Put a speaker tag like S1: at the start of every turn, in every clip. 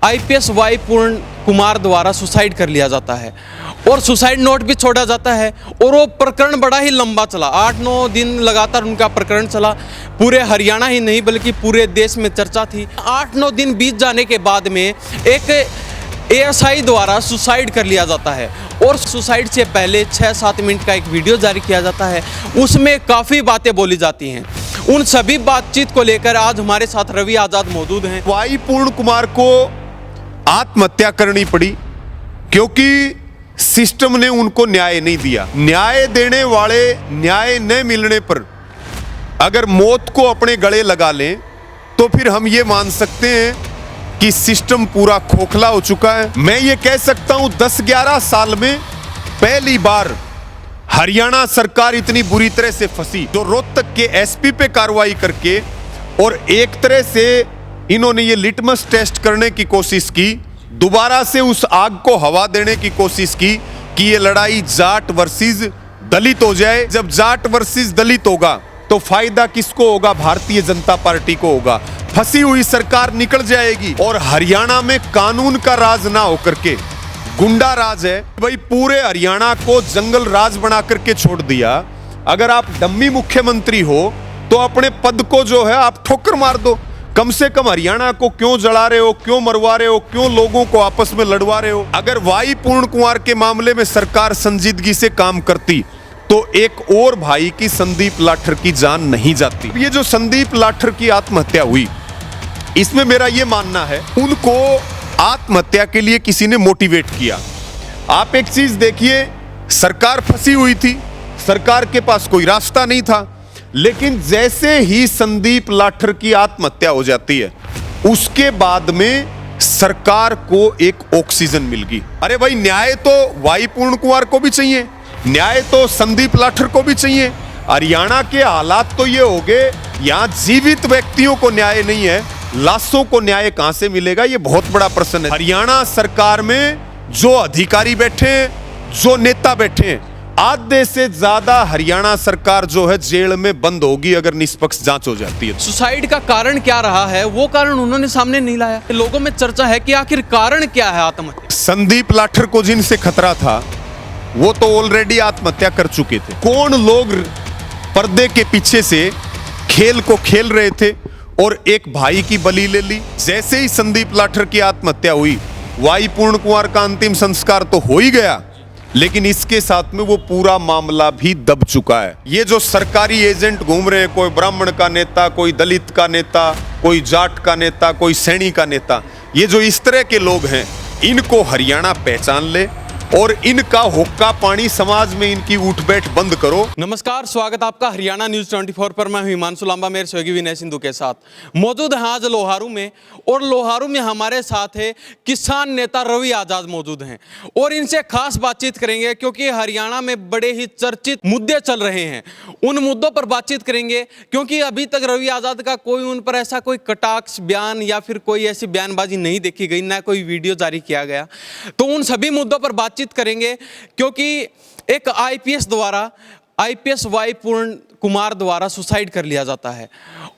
S1: IPS Y पूर्ण कुमार द्वारा suicide कर लिया जाता है और सुसाइड नोट भी छोड़ा जाता है और वो प्रकरण बड़ा ही लंबा चला। 8-9 दिन लगातार उनका प्रकरण चला। पूरे हरियाणा ही नहीं बल्कि पूरे देश में चर्चा थी। 8-9 दिन बीत जाने के बाद में एक एएसआई द्वारा सुसाइड कर लिया जाता है और सुसाइड से पहले 6-7 मिनट का एक वीडियो जारी किया जाता है। उसमें काफ़ी बातें बोली जाती हैं। उन सभी बातचीत को लेकर आज हमारे साथ रवि आजाद मौजूद हैं।
S2: वाई पूर्ण कुमार को आत्महत्या करनी पड़ी क्योंकि सिस्टम ने उनको न्याय नहीं दिया। न्याय देने वाले न्याय न मिलने पर अगर मौत को अपने गले लगा लें तो फिर हम ये मान सकते हैं कि सिस्टम पूरा खोखला हो चुका है। मैं ये कह सकता हूं 10-11 साल में पहली बार हरियाणा सरकार इतनी बुरी तरह से फंसी। जो रोहतक के एसपी पे कार्रवाई करके और एक तरह से इन्होंने ये लिटमस टेस्ट करने की कोशिश की, दोबारा से उस आग को हवा देने की कोशिश की कि ये लड़ाई जाट वर्सेस दलित हो जाए। जब जाट वर्सेस दलित होगा तो फायदा किसको होगा? भारतीय जनता पार्टी को होगा। फंसी हुई सरकार निकल जाएगी और हरियाणा में कानून का राज ना होकर के गुंडा राज है। भाई पूरे हरियाणा को जंगल राज बना करके छोड़ दिया। अगर आप डम्मी मुख्यमंत्री हो तो अपने पद को जो है आप ठोकर मार दो। कम से कम हरियाणा को क्यों जला रहे हो, क्यों मरवा रहे हो, क्यों लोगों को आपस में लड़वा रहे हो? अगर वाई पूर्ण कुमार के मामले में सरकार संजीदगी से काम करती तो एक और भाई की संदीप लाठर की जान नहीं जाती। ये जो संदीप लाठर की आत्महत्या हुई, इसमें मेरा ये मानना है उनको आत्महत्या के लिए किसी ने मोटिवेट किया। आप एक चीज देखिए, सरकार फंसी हुई थी, सरकार के पास कोई रास्ता नहीं था, लेकिन जैसे ही संदीप लाठर की आत्महत्या हो जाती है उसके बाद में सरकार को एक ऑक्सीजन मिल गई। अरे भाई न्याय तो वाई पूर्ण कुमार को भी चाहिए, न्याय तो संदीप लाठर को भी चाहिए। हरियाणा के हालात तो ये हो गए, यहां जीवित व्यक्तियों को न्याय नहीं है, लाशों को न्याय कहां से मिलेगा? ये बहुत बड़ा प्रश्न है। हरियाणा सरकार में जो अधिकारी बैठे हैं, जो नेता बैठे हैं, आधे से ज्यादा हरियाणा सरकार जो है जेल में बंद होगी अगर निष्पक्ष जांच हो जाती है।
S1: सुसाइड का कारण क्या रहा है वो कारण उन्होंने सामने नहीं लाया। लोगों में चर्चा है कि आखिर कारण क्या है आत्महत्या।
S2: संदीप लाठर को जिनसे खतरा था वो तो ऑलरेडी आत्महत्या कर चुके थे। कौन लोग पर्दे के पीछे से खेल को खेल रहे थे और एक भाई की बलि ले ली। जैसे ही संदीप लाठर की आत्महत्या हुई, वाई पूर्ण कुमार का अंतिम संस्कार तो हो ही गया, लेकिन इसके साथ में वो पूरा मामला भी दब चुका है। ये जो सरकारी एजेंट घूम रहे हैं, कोई ब्राह्मण का नेता, कोई दलित का नेता, कोई जाट का नेता, कोई सैनी का नेता, ये जो इस तरह के लोग हैं, इनको हरियाणा पहचान ले और इनका हुक्का पानी समाज में इनकी उठ बैठ बंद करो।
S1: नमस्कार, स्वागत आपका हरियाणा न्यूज 24 पर। मैं हिमांशु लांबा मेरे सहयोगी विनय सिंधु के साथ मौजूद हैं आज लोहारू में, और लोहारू में हमारे साथ है किसान नेता रवि आजाद मौजूद हैं और इनसे खास बातचीत करेंगे क्योंकि हरियाणा में बड़े ही चर्चित मुद्दे चल रहे हैं। उन मुद्दों पर बातचीत करेंगे क्योंकि अभी तक रवि आजाद का कोई उन पर ऐसा कोई कटाक्ष बयान या फिर कोई ऐसी बयानबाजी नहीं देखी गई, ना कोई वीडियो जारी किया गया। तो उन सभी मुद्दों पर बातचीत करेंगे क्योंकि एक आईपीएस वाई पूर्ण कुमार द्वारा सुसाइड कर लिया जाता है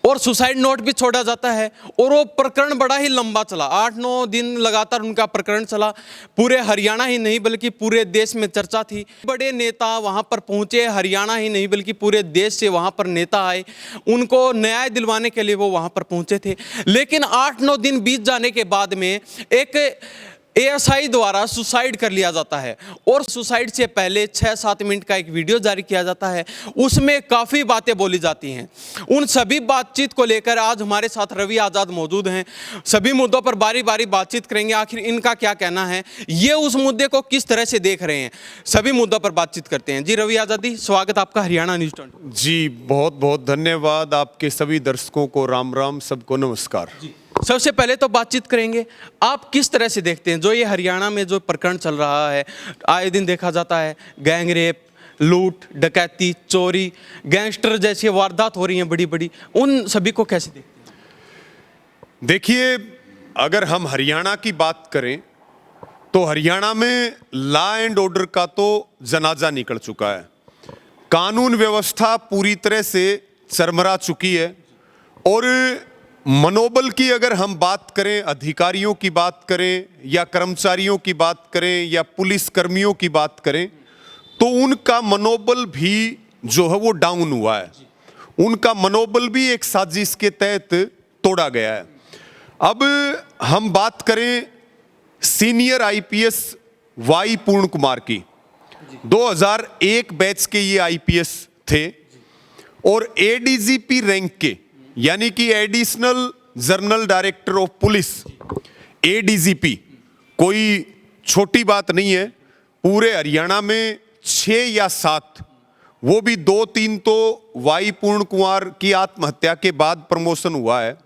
S1: और सुसाइड नोट भी छोड़ा जाता है और वो प्रकरण बड़ा ही लंबा चला। 8-9 दिन लगातार उनका प्रकरण चला। पूरे हरियाणा ही नहीं बल्कि पूरे देश में चर्चा थी। बड़े नेता वहां पर पहुंचे, हरियाणा ही नहीं बल्कि पूरे देश से वहां पर नेता आए, उनको न्याय दिलवाने के लिए वो वहां पर पहुंचे थे। लेकिन 8-9 दिन बीत जाने के बाद में एक एएसआई द्वारा सुसाइड कर लिया जाता है और सुसाइड से पहले 6-7 मिनट का एक वीडियो जारी किया जाता है। उसमें काफ़ी बातें बोली जाती हैं। उन सभी बातचीत को लेकर आज हमारे साथ रवि आजाद मौजूद हैं। सभी मुद्दों पर बारी बारी बातचीत करेंगे, आखिर इनका क्या कहना है, ये उस मुद्दे को किस तरह से देख रहे हैं, सभी मुद्दों पर बातचीत करते हैं। जी रवि आजाद जी, स्वागत आपका हरियाणा न्यूज 24।
S2: जी बहुत बहुत धन्यवाद। आपके सभी दर्शकों को राम राम, सबको नमस्कार।
S1: सबसे पहले तो बातचीत करेंगे, आप किस तरह से देखते हैं जो ये हरियाणा में जो प्रकरण चल रहा है, आए दिन देखा जाता है गैंग रेप, लूट, डकैती, चोरी, गैंगस्टर जैसी वारदात हो रही हैं बड़ी बड़ी, उन सभी को कैसे देखते हैं?
S2: देखिए, अगर हम हरियाणा की बात करें तो हरियाणा में लॉ एंड ऑर्डर का तो जनाजा निकल चुका है। कानून व्यवस्था पूरी तरह से चरमरा चुकी है और मनोबल की अगर हम बात करें, अधिकारियों की बात करें या कर्मचारियों की बात करें या पुलिस कर्मियों की बात करें, तो उनका मनोबल भी जो है वो डाउन हुआ है। उनका मनोबल भी एक साजिश के तहत तोड़ा गया है। अब हम बात करें सीनियर आईपीएस वाई पूर्ण कुमार की। 2001 बैच के ये आईपीएस थे और एडीजीपी रैंक के, यानी कि additional general director of police, ADGP कोई छोटी बात नहीं है। पूरे हरियाणा में 6 या 7, वो भी 2-3 तो वाई पूर्ण कुमार की आत्महत्या के बाद प्रमोशन हुआ है।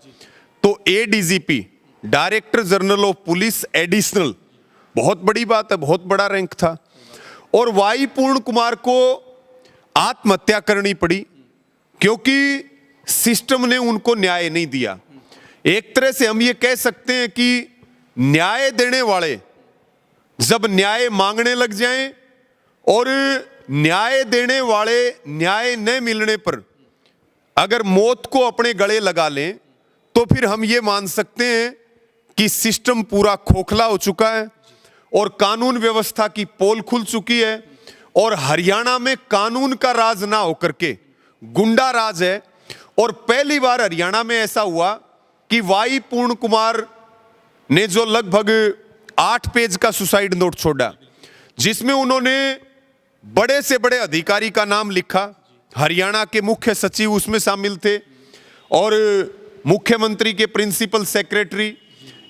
S2: तो ADGP, director general of police additional, बहुत बड़ी बात है, बहुत बड़ा रैंक था। और वाई पूर्ण कुमार को आत्महत्या करनी पड़ी क्योंकि सिस्टम ने उनको न्याय नहीं दिया। एक तरह से हम ये कह सकते हैं कि न्याय देने वाले जब न्याय मांगने लग जाएं और न्याय देने वाले न्याय न मिलने पर अगर मौत को अपने गले लगा लें, तो फिर हम ये मान सकते हैं कि सिस्टम पूरा खोखला हो चुका है और कानून व्यवस्था की पोल खुल चुकी है और हरियाणा में कानून का राज ना होकर के गुंडा राज है। और पहली बार हरियाणा में ऐसा हुआ कि वाई पूर्ण कुमार ने जो लगभग 8 पेज का सुसाइड नोट छोड़ा, जिसमें उन्होंने बड़े से बड़े अधिकारी का नाम लिखा। हरियाणा के मुख्य सचिव उसमें शामिल थे और मुख्यमंत्री के प्रिंसिपल सेक्रेटरी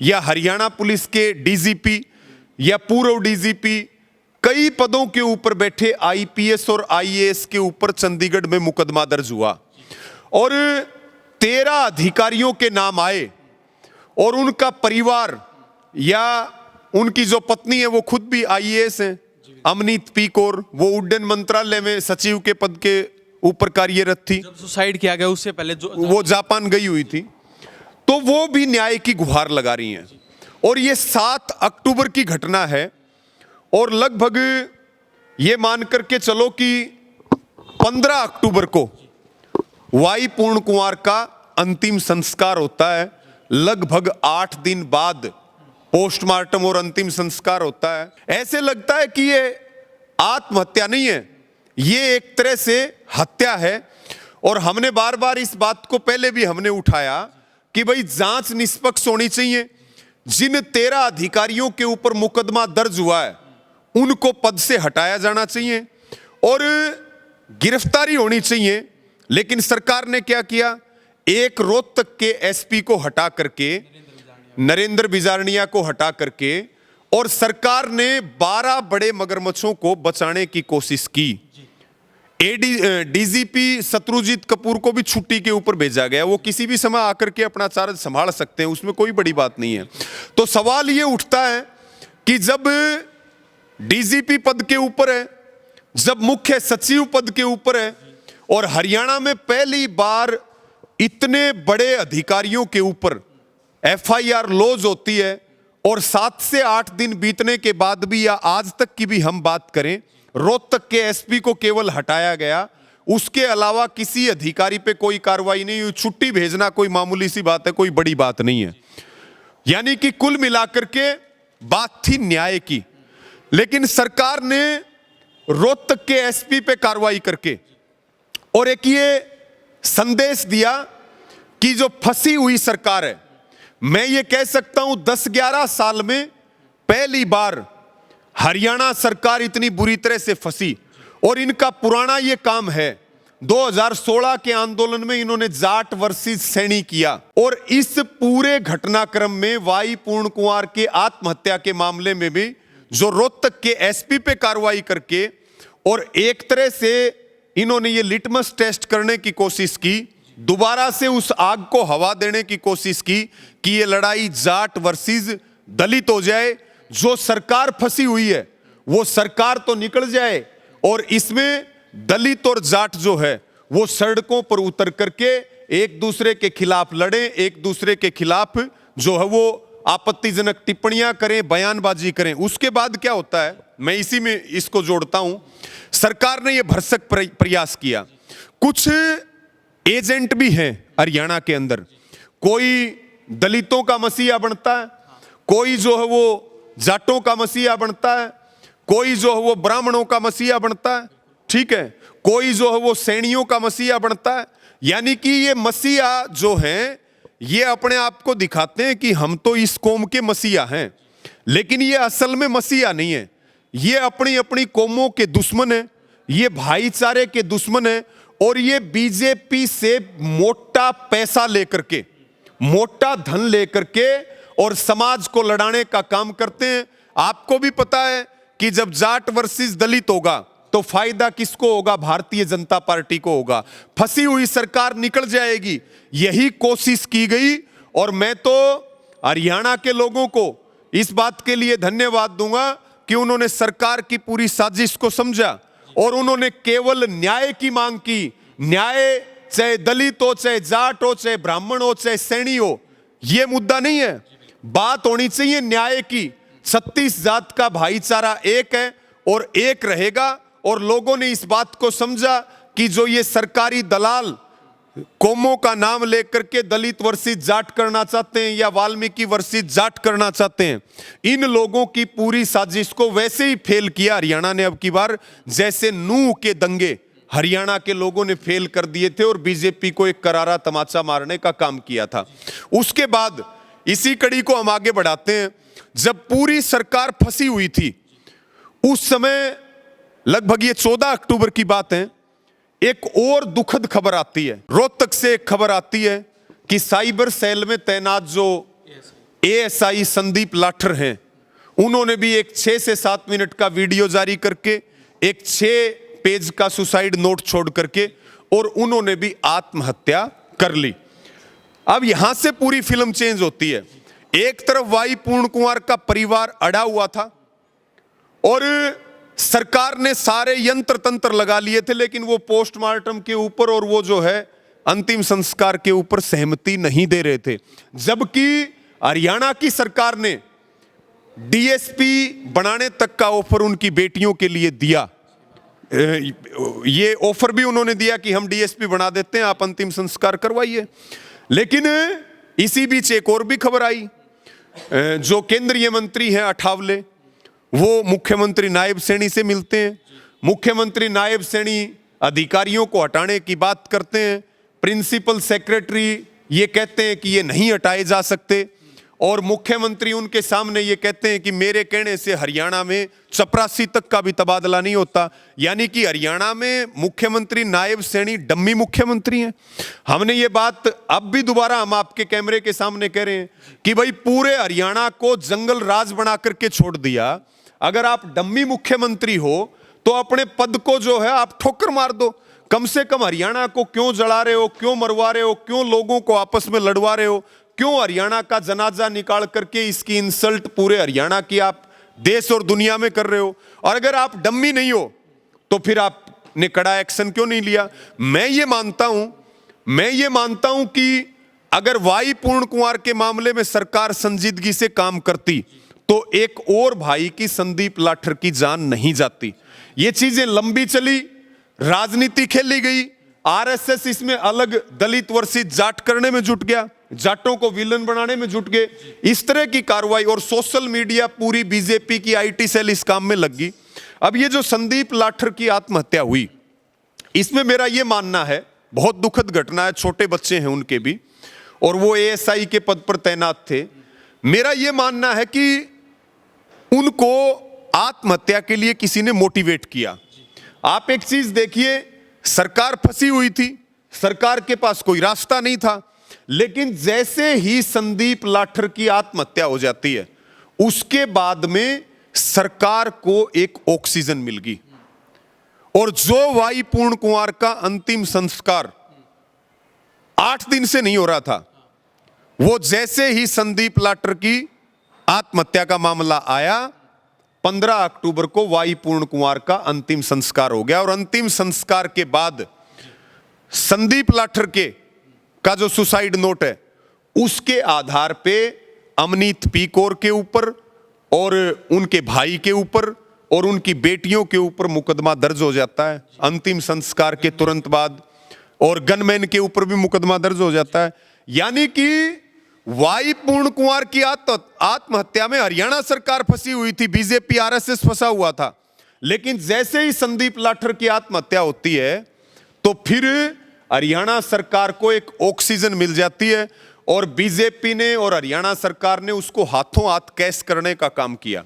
S2: या हरियाणा पुलिस के डीजीपी या पूर्व डीजीपी, कई पदों के ऊपर बैठे आईपीएस और आईएएस के ऊपर चंडीगढ़ में मुकदमा दर्ज हुआ और 13 अधिकारियों के नाम आए और उनका परिवार या उनकी जो पत्नी है वो खुद भी आईएएस है, अमनीत पी कौर, वो उड्डयन मंत्रालय में सचिव के पद के ऊपर कार्यरत थी।
S1: जब सुसाइड किया गया उससे पहले
S2: वो जापान गई हुई थी, तो वो भी न्याय की गुहार लगा रही हैं। और ये 7 अक्टूबर की घटना है और लगभग ये मान करके चलो कि 15 अक्टूबर को वाई पूर्ण कुमार का अंतिम संस्कार होता है। लगभग 8 दिन बाद पोस्टमार्टम और अंतिम संस्कार होता है। ऐसे लगता है कि ये आत्महत्या नहीं है, ये एक तरह से हत्या है। और हमने बार बार इस बात को पहले भी हमने उठाया कि भाई जांच निष्पक्ष होनी चाहिए। जिन 13 अधिकारियों के ऊपर मुकदमा दर्ज हुआ है उनको पद से हटाया जाना चाहिए और गिरफ्तारी होनी चाहिए। लेकिन सरकार ने क्या किया, एक रोहतक के एसपी को हटा करके, नरेंद्र बिजारनिया को हटा करके, और सरकार ने 12 बड़े मगरमच्छों को बचाने की कोशिश की। डीजीपी शत्रुजीत कपूर को भी छुट्टी के ऊपर भेजा गया, वो किसी भी समय आकर के अपना चार्ज संभाल सकते हैं, उसमें कोई बड़ी बात नहीं है। तो सवाल ये उठता है कि जब डीजीपी पद के ऊपर है, जब मुख्य सचिव पद के ऊपर है और हरियाणा में पहली बार इतने बड़े अधिकारियों के ऊपर एफआईआर लॉज होती है और 7 से 8 दिन बीतने के बाद भी या आज तक की भी हम बात करें, रोहतक के एसपी को केवल हटाया गया, उसके अलावा किसी अधिकारी पे कोई कार्रवाई नहीं हुई। छुट्टी भेजना कोई मामूली सी बात है, कोई बड़ी बात नहीं है। यानी कि कुल मिलाकर के बात थी न्याय की, लेकिन सरकार ने रोहतक के एसपी पे कार्रवाई करके और एक ये संदेश दिया कि जो फंसी हुई सरकार है, मैं ये कह सकता हूं 10-11 साल में पहली बार हरियाणा सरकार इतनी बुरी तरह से फंसी। और इनका पुराना ये काम है, 2016 के आंदोलन में इन्होंने जाट वर्सेस सैनी किया और इस पूरे घटनाक्रम में वाई पूर्ण कुमार के आत्महत्या के मामले में भी जो रोहतक के एसपी पे कार्रवाई करके और एक तरह से इन्होंने ये लिटमस टेस्ट करने की कोशिश की, दोबारा से उस आग को हवा देने की कोशिश की कि ये लड़ाई जाट वर्सेस दलित हो जाए, जो सरकार फंसी हुई है वो सरकार तो निकल जाए और इसमें दलित और जाट जो है वो सड़कों पर उतर करके एक दूसरे के खिलाफ लड़े, एक दूसरे के खिलाफ जो है वो आपत्तिजनक टिप्पणियां करें, बयानबाजी करें। उसके बाद क्या होता है, मैं इसी में इसको जोड़ता हूं, सरकार ने यह भरसक प्रयास किया। कुछ एजेंट भी हैं हरियाणा के अंदर, कोई दलितों का मसीहा बनता है, कोई जो है वो जाटों का मसीहा बनता है, कोई जो है वो ब्राह्मणों का मसीहा बनता है, ठीक है, कोई जो है वो सैनियों का मसीहा बनता है। यानी कि ये मसीहा जो हैं ये अपने आप को दिखाते हैं कि हम तो इस कौम के मसीहा हैं, लेकिन ये असल में मसीहा नहीं है। ये अपनी अपनी कौमों के दुश्मन है, ये भाईचारे के दुश्मन है, और ये बीजेपी से मोटा पैसा लेकर के, मोटा धन लेकर के और समाज को लड़ाने का काम करते हैं। आपको भी पता है कि जब जाट वर्सेस दलित होगा तो फायदा किसको होगा? भारतीय जनता पार्टी को होगा। फंसी हुई सरकार निकल जाएगी, यही कोशिश की गई। और मैं तो हरियाणा के लोगों को इस बात के लिए धन्यवाद दूंगा कि उन्होंने सरकार की पूरी साजिश को समझा और उन्होंने केवल न्याय की मांग की। न्याय चाहे दलित हो, चाहे जाट हो, चाहे ब्राह्मण हो, चाहे सैनी हो, यह मुद्दा नहीं है। बात होनी चाहिए न्याय की। 36 जात का भाईचारा एक है और एक रहेगा। और लोगों ने इस बात को समझा कि जो ये सरकारी दलाल कौमों का नाम लेकर के दलित वर्सेस जाट करना चाहते हैं या वाल्मीकि वर्सेस जाट करना चाहते हैं, इन लोगों की पूरी साजिश को वैसे ही फेल किया हरियाणा ने अब की बार, जैसे नूह के दंगे हरियाणा के लोगों ने फेल कर दिए थे और बीजेपी को एक करारा तमाचा मारने का काम किया था। उसके बाद इसी कड़ी को हम आगे बढ़ाते हैं। जब पूरी सरकार फंसी हुई थी उस समय, लगभग ये 14 अक्टूबर की बात है, एक और दुखद खबर आती है। रोहतक से एक खबर आती है कि साइबर सेल में तैनात जो एएसआई संदीप लाठर हैं, उन्होंने भी एक 6 से 7 मिनट का वीडियो जारी करके एक 6 पेज का सुसाइड नोट छोड़ करके और उन्होंने भी आत्महत्या कर ली। अब यहां से पूरी फिल्म चेंज होती है। एक तरफ वाई पूर्ण कुंवर का परिवार अड़ा हुआ था और सरकार ने सारे यंत्र तंत्र लगा लिए थे, लेकिन वो पोस्टमार्टम के ऊपर और वो जो है अंतिम संस्कार के ऊपर सहमति नहीं दे रहे थे। जबकि हरियाणा की सरकार ने डीएसपी बनाने तक का ऑफर उनकी बेटियों के लिए दिया। ये ऑफर भी उन्होंने दिया कि हम डीएसपी बना देते हैं, आप अंतिम संस्कार करवाइए। लेकिन इसी बीच एक और भी खबर आई। जो केंद्रीय मंत्री हैं अठावले, वो मुख्यमंत्री नायब सैनी से मिलते हैं। मुख्यमंत्री नायब सैनी अधिकारियों को हटाने की बात करते हैं। प्रिंसिपल सेक्रेटरी ये कहते हैं कि ये नहीं हटाए जा सकते और मुख्यमंत्री उनके सामने ये कहते हैं कि मेरे कहने से हरियाणा में चपरासी तक का भी तबादला नहीं होता। यानी कि हरियाणा में मुख्यमंत्री नायब सैनी डम्मी मुख्यमंत्री हैं। हमने ये बात अब भी दोबारा हम आपके कैमरे के सामने कह रहे हैं कि भाई पूरे हरियाणा को जंगल राज बना करके छोड़ दिया। अगर आप डम्मी मुख्यमंत्री हो तो अपने पद को जो है आप ठोकर मार दो। कम से कम हरियाणा को क्यों जला रहे हो, क्यों मरवा रहे हो, क्यों लोगों को आपस में लड़वा रहे हो, क्यों हरियाणा का जनाजा निकाल करके इसकी इंसल्ट पूरे हरियाणा की आप देश और दुनिया में कर रहे हो। और अगर आप डम्मी नहीं हो तो फिर आपने कड़ा एक्शन क्यों नहीं लिया? मैं ये मानता हूं कि अगर वाई पूर्ण कुंवर के मामले में सरकार संजीदगी से काम करती तो एक और भाई की संदीप लाठर की जान नहीं जाती। ये चीजें लंबी चली, राजनीति खेली गई, आरएसएस इसमें अलग दलित वर्सेस जाट करने में जुट गया, जाटों को विलन बनाने में जुट गए, इस तरह की कार्रवाई। और सोशल मीडिया पूरी बीजेपी की आईटी सेल इस काम में लग गई। अब ये जो संदीप लाठर की आत्महत्या हुई, इसमें मेरा ये मानना है, बहुत दुखद घटना है, छोटे बच्चे हैं उनके भी और वो एएसआई के पद पर तैनात थे। मेरा ये मानना है कि उनको आत्महत्या के लिए किसी ने मोटिवेट किया। आप एक चीज देखिए, सरकार फंसी हुई थी, सरकार के पास कोई रास्ता नहीं था, लेकिन जैसे ही संदीप लाठर की आत्महत्या हो जाती है उसके बाद में सरकार को एक ऑक्सीजन मिल गई। और जो वाई पूर्ण कुंवर का अंतिम संस्कार 8 दिन से नहीं हो रहा था, वो जैसे ही संदीप लाठर की आत्महत्या का मामला आया, 15 अक्टूबर को वाई पूर्ण कुंवर का अंतिम संस्कार हो गया। और अंतिम संस्कार के बाद संदीप लाठर का जो सुसाइड नोट है उसके आधार पे अमनीत पी कौर के ऊपर और उनके भाई के ऊपर और उनकी बेटियों के ऊपर मुकदमा दर्ज हो जाता है। अंतिम संस्कार के तुरंत बाद और गनमैन के ऊपर भी मुकदमा दर्ज हो जाता है। यानी कि वाई पूर्ण कुंवर की आत्महत्या में हरियाणा सरकार फंसी हुई थी, बीजेपी आरएसएस फंसा हुआ था। लेकिन जैसे ही संदीप लाठर की आत्महत्या होती है तो फिर हरियाणा सरकार को एक ऑक्सीजन मिल जाती है और बीजेपी ने और हरियाणा सरकार ने उसको हाथों हाथ कैश करने का काम किया,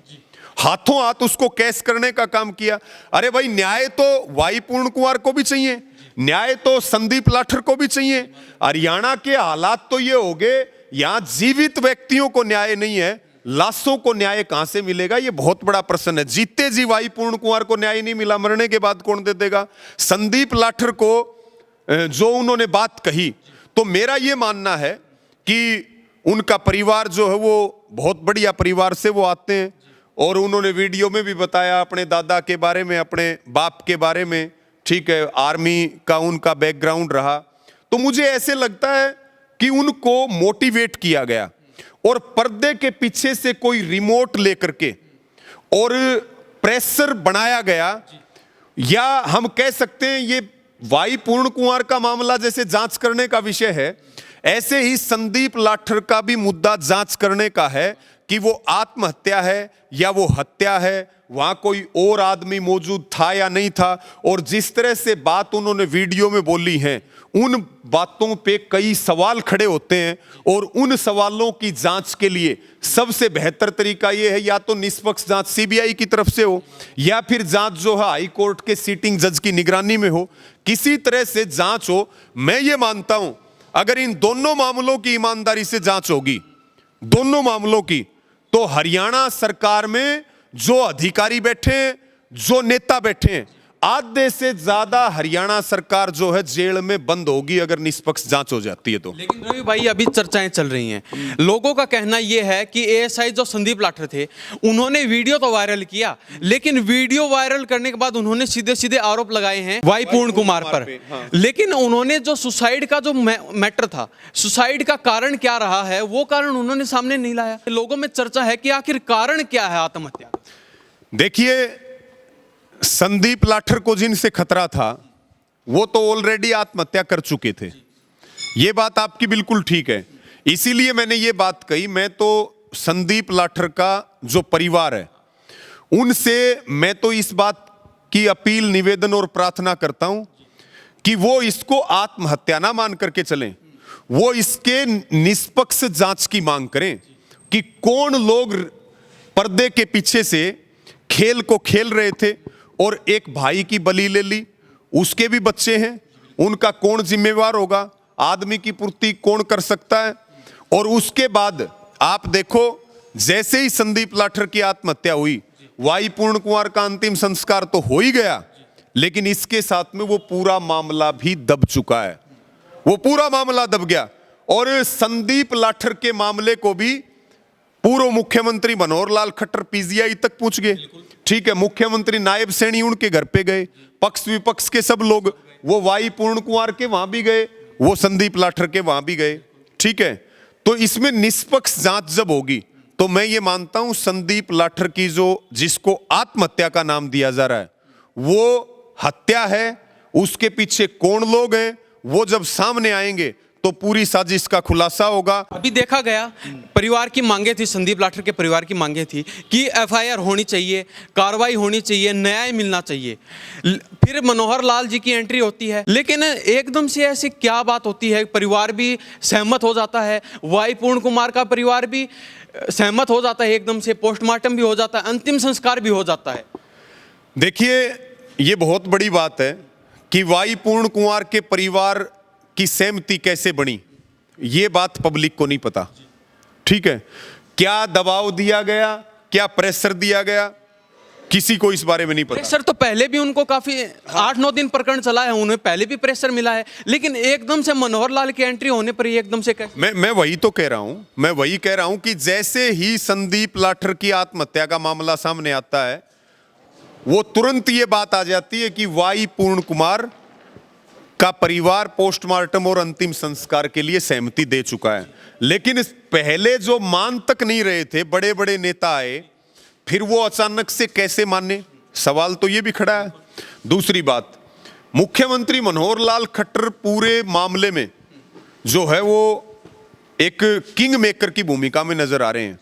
S2: हाथों हाथ उसको कैश करने का काम किया। अरे भाई, न्याय तो वाई पूर्ण कुंवर को भी चाहिए, न्याय तो संदीप लाठर को भी चाहिए। हरियाणा के हालात तो ये हो गए, यहां जीवित व्यक्तियों को न्याय नहीं है, लाशों को न्याय कहां से मिलेगा? ये बहुत बड़ा प्रश्न है। जीते जी वाई पूर्ण कुंवर को न्याय नहीं मिला, मरने के बाद कौन दे देगा? संदीप लाठर को जो उन्होंने बात कही, तो मेरा ये मानना है कि उनका परिवार जो है वो बहुत बढ़िया परिवार से वो आते हैं, और उन्होंने वीडियो में भी बताया अपने दादा के बारे में, अपने बाप के बारे में, ठीक है, आर्मी का उनका बैकग्राउंड रहा। तो मुझे ऐसे लगता है कि उनको मोटिवेट किया गया और पर्दे के पीछे से कोई रिमोट लेकर के और प्रेशर बनाया गया, या हम कह सकते हैं ये वाई पूर्ण कुंवर का मामला जैसे जांच करने का विषय है, ऐसे ही संदीप लाठर का भी मुद्दा जांच करने का है कि वो आत्महत्या है या वो हत्या है, वहां कोई और आदमी मौजूद था या नहीं था। और जिस तरह से बात उन्होंने वीडियो में बोली है, उन बातों पे कई सवाल खड़े होते हैं, और उन सवालों की जांच के लिए सबसे बेहतर तरीका यह है या तो निष्पक्ष जांच सीबीआई की तरफ से हो, या फिर जांच जो है हाई कोर्ट के सीटिंग जज की निगरानी में हो, किसी तरह से जांच हो। मैं ये मानता हूं अगर इन दोनों मामलों की ईमानदारी से जांच होगी, दोनों मामलों की, तो हरियाणा सरकार में जो अधिकारी बैठे हैं, जो नेता बैठे हैं, आधे से ज्यादा हरियाणा सरकार जो है जेल में बंद होगी अगर निष्पक्ष जांच हो जाती है तो।
S1: लेकिन रवि भाई, अभी चर्चाएं चल रही हैं, लोगों का कहना यह है कि एएसआई जो संदीप लाठर थे, उन्होंने वीडियो तो वायरल किया, लेकिन वीडियो वायरल करने के बाद उन्होंने सीधे सीधे आरोप लगाए हैं वाई पूर्ण कुंवर पर।
S2: हाँ।
S1: लेकिन उन्होंने जो सुसाइड का जो मैटर था, सुसाइड का कारण क्या रहा है, वो कारण उन्होंने सामने नहीं लाया। लोगों में चर्चा है कि आखिर कारण क्या है आत्महत्या।
S2: देखिए, संदीप लाठर को जिनसे खतरा था वो तो ऑलरेडी आत्महत्या कर चुके थे, ये बात आपकी बिल्कुल ठीक है। इसीलिए मैंने ये बात कही, मैं तो संदीप लाठर का जो परिवार है उनसे मैं तो इस बात की अपील, निवेदन और प्रार्थना करता हूं कि वो इसको आत्महत्या ना मान करके चलें, वो इसके निष्पक्ष जांच की मांग करें कि कौन लोग पर्दे के पीछे से खेल को खेल रहे थे और एक भाई की बलि ले ली, उसके भी बच्चे हैं, उनका कौन जिम्मेवार होगा, आदमी की पूर्ति कौन कर सकता है। और उसके बाद आप देखो, जैसे ही संदीप लाठर की आत्महत्या हुई, वाई पूर्ण कुंवर का अंतिम संस्कार तो हो ही गया, लेकिन इसके साथ में वो पूरा मामला भी दब चुका है, वो पूरा मामला दब गया। और संदीप लाठर के मामले को भी पूर्व मुख्यमंत्री मनोहर लाल खट्टर पीजीआई तक पूछ गए, ठीक है, मुख्यमंत्री नायब सैनी उनके घर पे गए, पक्ष विपक्ष के सब लोग, वो वाई पूर्ण कुंवर के वहां भी गए, वो संदीप लाठर के वहां भी गए, ठीक है। तो इसमें निष्पक्ष जांच जब होगी तो मैं ये मानता हूं संदीप लाठर की जो जिसको आत्महत्या का नाम दिया जा रहा है वो हत्या है, उसके पीछे कौन लोग हैं वो जब सामने आएंगे तो पूरी साजिश का खुलासा होगा।
S1: अभी देखा गया, परिवार की मांगे थी, संदीप लाठर के परिवार की मांगे थी कि एफआईआर होनी चाहिए, कार्रवाई होनी चाहिए, न्याय मिलना चाहिए। फिर मनोहर लाल जी की एंट्री होती है, लेकिन एकदम से ऐसी क्या बात होती है, परिवार भी सहमत हो जाता है, वाई पूर्ण कुंवर का परिवार भी सहमत हो जाता है, एकदम से पोस्टमार्टम भी हो जाता है, अंतिम संस्कार भी हो जाता है।
S2: देखिए, ये बहुत बड़ी बात है कि वाई पूर्ण कुंवर के परिवार की सहमति कैसे बनी, ये बात पब्लिक को नहीं पता, ठीक है। क्या दबाव दिया गया, क्या प्रेशर दिया गया, किसी को इस बारे में नहीं पता।
S1: प्रेशर तो पहले भी उनको काफी 8-9 दिन प्रकरण चला है, उन्हें पहले भी प्रेशर मिला है, लेकिन एकदम से मनोहर लाल की एंट्री होने पर ही एकदम से कैसे?
S2: मैं वही तो कह रहा हूं, मैं वही कह रहा हूं कि जैसे ही संदीप लाठर की आत्महत्या का मामला सामने आता है, वो तुरंत ये बात आ जाती है कि वाई पूर्ण कुंवर का परिवार पोस्टमार्टम और अंतिम संस्कार के लिए सहमति दे चुका है। लेकिन पहले जो मान तक नहीं रहे थे, बड़े बड़े नेता आए, फिर वो अचानक से कैसे माने, सवाल तो ये भी खड़ा है। दूसरी बात, मुख्यमंत्री मनोहर लाल खट्टर पूरे मामले में जो है वो एक किंग मेकर की भूमिका में नजर आ रहे हैं।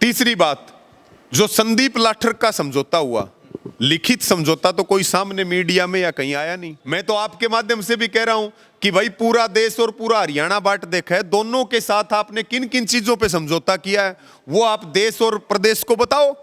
S2: तीसरी बात, जो संदीप लाठर का समझौता हुआ, लिखित समझौता तो कोई सामने मीडिया में या कहीं आया नहीं। मैं तो आपके माध्यम से भी कह रहा हूं कि भाई पूरा देश और पूरा हरियाणा बांट देखा है, दोनों के साथ आपने किन किन चीजों पे समझौता किया है वो आप देश और प्रदेश को बताओ।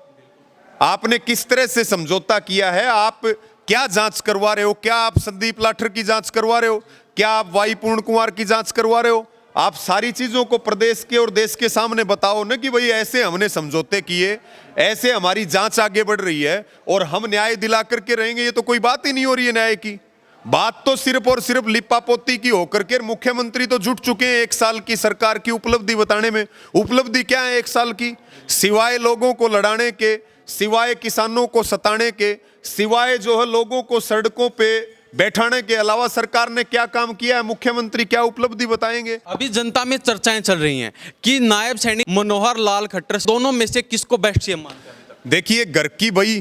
S2: आपने किस तरह से समझौता किया है, आप क्या जांच करवा रहे हो? क्या आप संदीप लाठर की जांच करवा रहे हो? क्या आप वाई पूर्ण कुमार की जांच करवा रहे हो? आप सारी चीजों को प्रदेश के और देश के सामने बताओ ना कि भाई ऐसे हमने समझौते किए, ऐसे हमारी जांच आगे बढ़ रही है और हम न्याय दिला करके रहेंगे। ये तो कोई बात ही नहीं हो रही है न्याय की। बात तो सिर्फ और सिर्फ लिपापोती की होकर के, मुख्यमंत्री तो जुट चुके हैं 1 साल की सरकार की उपलब्धि बताने में। उपलब्धि क्या है 1 साल की? सिवाय लोगों को लड़ाने के, सिवाय किसानों को सताने के, सिवाय जो है लोगों को सड़कों पे बैठाने के अलावा सरकार ने क्या काम किया है? मुख्यमंत्री क्या उपलब्धि बताएंगे?
S1: अभी जनता में चर्चाएं चल रही हैं कि नायब सैनिक मनोहर लाल खट्टर दोनों में से किसको बेस्ट सीएम मानते हैं?
S2: देखिए, घर की बई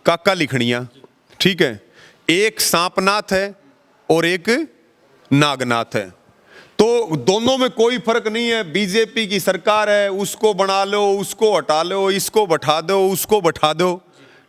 S2: काका लिखनिया, ठीक है, एक सांपनाथ है और एक नागनाथ है, तो दोनों में कोई फर्क नहीं है। बीजेपी की सरकार है, उसको बना लो, उसको हटा लो, इसको बैठा दो, उसको बैठा दो,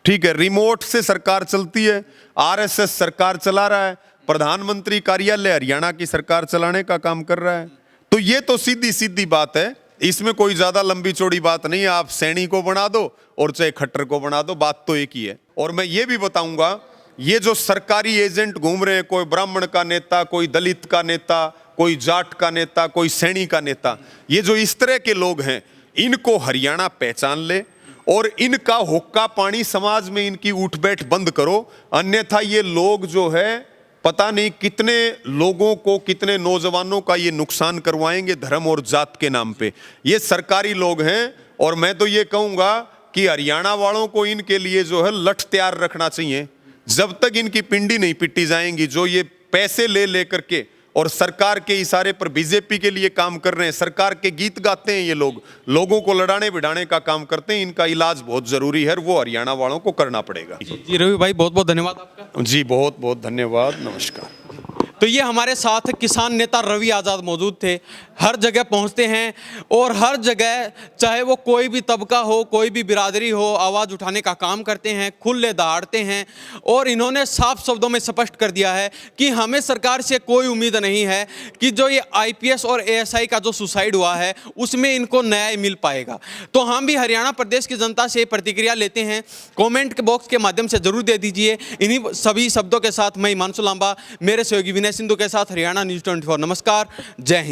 S2: ठीक है। रिमोट से सरकार चलती है, आरएसएस सरकार चला रहा है, प्रधानमंत्री कार्यालय हरियाणा की सरकार चलाने का काम कर रहा है। तो ये तो सीधी सीधी बात है, इसमें कोई ज्यादा लंबी चौड़ी बात नहीं है। आप सैनी को बना दो और चाहे खट्टर को बना दो, बात तो एक ही है। और मैं ये भी बताऊंगा, ये जो सरकारी एजेंट घूम रहे हैं, कोई ब्राह्मण का नेता, कोई दलित का नेता, कोई जाट का नेता, कोई सैनी का नेता, ये जो इस तरह के लोग हैं, इनको हरियाणा पहचान ले और इनका हुक्का पानी समाज में इनकी उठ बैठ बंद करो। अन्यथा ये लोग जो है पता नहीं कितने लोगों को, कितने नौजवानों का ये नुकसान करवाएंगे धर्म और जात के नाम पे। ये सरकारी लोग हैं और मैं तो ये कहूंगा कि हरियाणा वालों को इनके लिए जो है लठ तैयार रखना चाहिए। जब तक इनकी पिंडी नहीं पिटी जाएंगी, जो ये पैसे ले लेकर के और सरकार के इशारे पर बीजेपी के लिए काम कर रहे हैं, सरकार के गीत गाते हैं, ये लोग लोगों को लड़ाने भिड़ाने का काम करते हैं, इनका इलाज बहुत जरूरी है, वो हरियाणा वालों को करना पड़ेगा।
S1: जी रवि भाई, बहुत बहुत धन्यवाद आपका।
S2: जी बहुत बहुत धन्यवाद, नमस्कार।
S1: तो ये हमारे साथ किसान नेता रवि आज़ाद मौजूद थे। हर जगह पहुंचते हैं और हर जगह, चाहे वो कोई भी तबका हो, कोई भी बिरादरी हो, आवाज़ उठाने का काम करते हैं, खुले दहाड़ते हैं। और इन्होंने साफ शब्दों में स्पष्ट कर दिया है कि हमें सरकार से कोई उम्मीद नहीं है कि जो ये आईपीएस और एएसआई का जो सुसाइड हुआ है उसमें इनको न्याय मिल पाएगा। तो हम भी हरियाणा प्रदेश की जनता से प्रतिक्रिया लेते हैं, कॉमेंट बॉक्स के माध्यम से जरूर दे दीजिए। इन्हीं सभी शब्दों के साथ मैं हिमांशु लांबा, मेरे सहयोगी विनय सिंधु के साथ हरियाणा न्यूज़ 24। नमस्कार, जय हिंद।